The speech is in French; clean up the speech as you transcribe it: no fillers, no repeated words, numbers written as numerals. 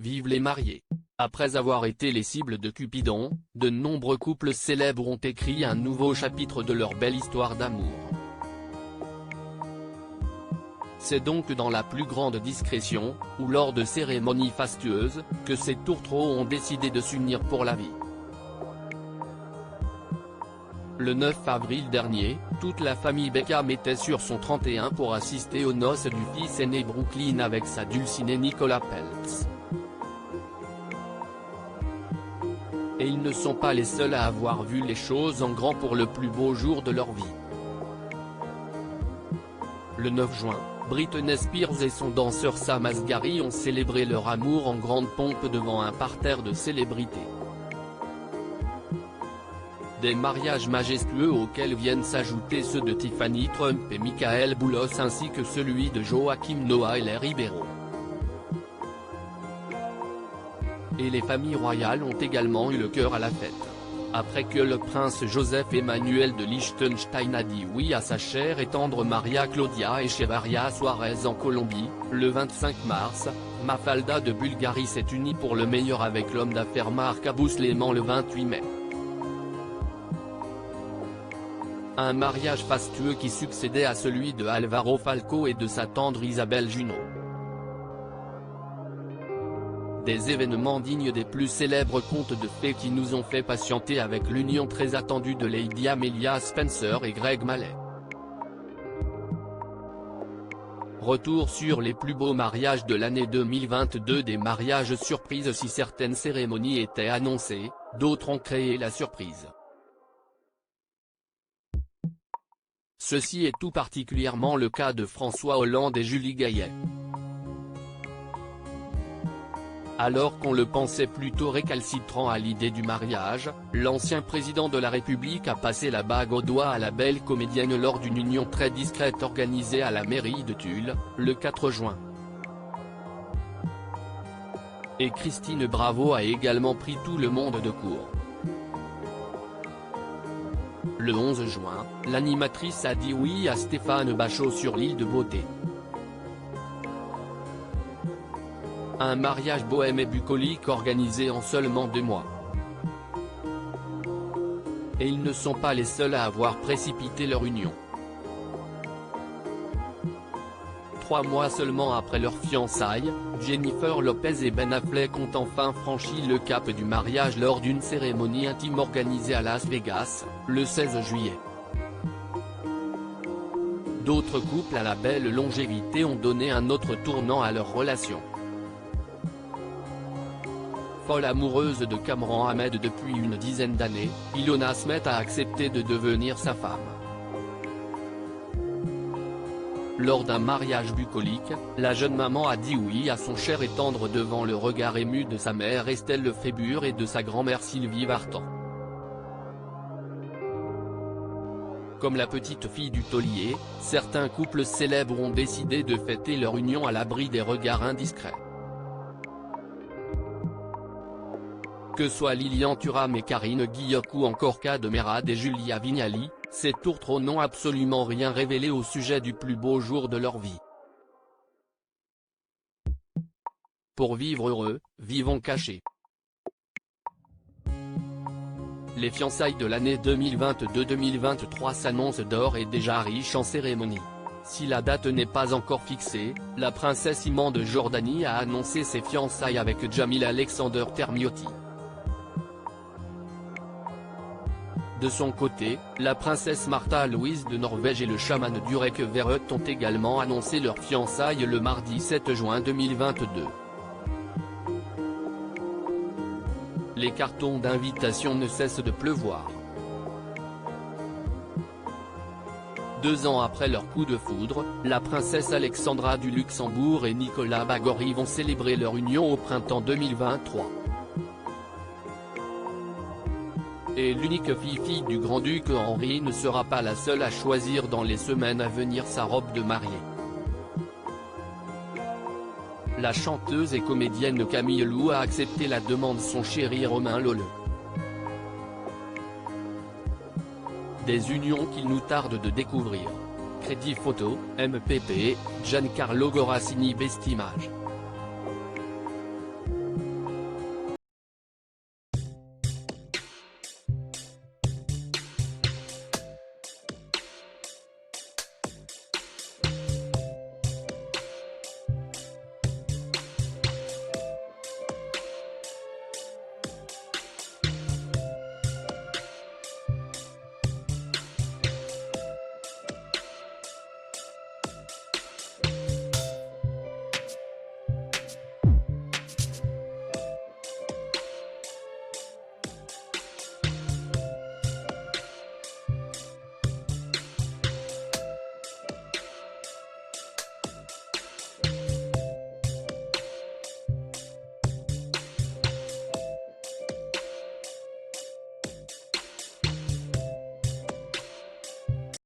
vivent les mariés. Après avoir été les cibles de Cupidon, de nombreux couples célèbres ont écrit un nouveau chapitre de leur belle histoire d'amour. C'est donc dans la plus grande discrétion, ou lors de cérémonies fastueuses, que ces tourtereaux ont décidé de s'unir pour la vie. Le 9 avril dernier, toute la famille Beckham était sur son 31 pour assister aux noces du fils aîné Brooklyn avec sa dulcinée Nicola Peltz. Et ils ne sont pas les seuls à avoir vu les choses en grand pour le plus beau jour de leur vie. Le 9 juin, Britney Spears et son danseur Sam Asghari ont célébré leur amour en grande pompe devant un parterre de célébrités. Des mariages majestueux auxquels viennent s'ajouter ceux de Tiffany Trump et Michael Boulos ainsi que celui de Joaquim Noah et Larry Ribeiro. Et les familles royales ont également eu le cœur à la fête. Après que le prince Joseph Emmanuel de Liechtenstein a dit oui à sa chère et tendre Maria Claudia Echevarría Suárez en Colombie, le 25 mars, Mafalda de Bulgarie s'est unie pour le meilleur avec l'homme d'affaires Marc Abou Sleiman le 28 mai. Un mariage fastueux qui succédait à celui de Álvaro Falcó et de sa tendre Isabelle Junot. Des événements dignes des plus célèbres contes de fées qui nous ont fait patienter avec l'union très attendue de Lady Amelia Spencer et Greg Mallet. Retour sur les plus beaux mariages de l'année 2022. Des mariages surprises. Si certaines cérémonies étaient annoncées, d'autres ont créé la surprise. Ceci est tout particulièrement le cas de François Hollande et Julie Gaillet. Alors qu'on le pensait plutôt récalcitrant à l'idée du mariage, l'ancien président de la République a passé la bague au doigt à la belle comédienne lors d'une union très discrète organisée à la mairie de Tulle, le 4 juin. Et Christine Bravo a également pris tout le monde de court. Le 11 juin, l'animatrice a dit oui à Stéphane Bachot sur l'île de Beauté. Un mariage bohème et bucolique organisé en seulement 2 mois. Et ils ne sont pas les seuls à avoir précipité leur union. 3 mois seulement après leur fiançailles, Jennifer Lopez et Ben Affleck ont enfin franchi le cap du mariage lors d'une cérémonie intime organisée à Las Vegas, le 16 juillet. D'autres couples à la belle longévité ont donné un autre tournant à leur relation. Folle amoureuse de Cameron Ahmed depuis une dizaine d'années, Ilona Smith a accepté de devenir sa femme. Lors d'un mariage bucolique, la jeune maman a dit oui à son cher et tendre devant le regard ému de sa mère Estelle Lefébure et de sa grand-mère Sylvie Vartan. Comme la petite fille du taulier, certains couples célèbres ont décidé de fêter leur union à l'abri des regards indiscrets. Que soit Lilian Thuram et Karine Guilloc ou encore Kad Merad et Julia Vignali, ces tourtereaux n'ont absolument rien révélé au sujet du plus beau jour de leur vie. Pour vivre heureux, vivons cachés. Les fiançailles de l'année 2022-2023 s'annoncent d'ores et déjà riches en cérémonies. Si la date n'est pas encore fixée, la princesse Iman de Jordanie a annoncé ses fiançailles avec Jamil Alexander Termiotti. De son côté, la princesse Martha Louise de Norvège et le chaman Durek Verrett ont également annoncé leurs fiançailles le mardi 7 juin 2022. Les cartons d'invitation ne cessent de pleuvoir. 2 ans après leur coup de foudre, la princesse Alexandra du Luxembourg et Nicolas Baghori vont célébrer leur union au printemps 2023. Et l'unique fille du grand-duc Henri ne sera pas la seule à choisir dans les semaines à venir sa robe de mariée. La chanteuse et comédienne Camille Lou a accepté la demande de son chéri Romain Leleu. Des unions qu'il nous tarde de découvrir. Crédit photo, MPP, Giancarlo Gorassini Best Image.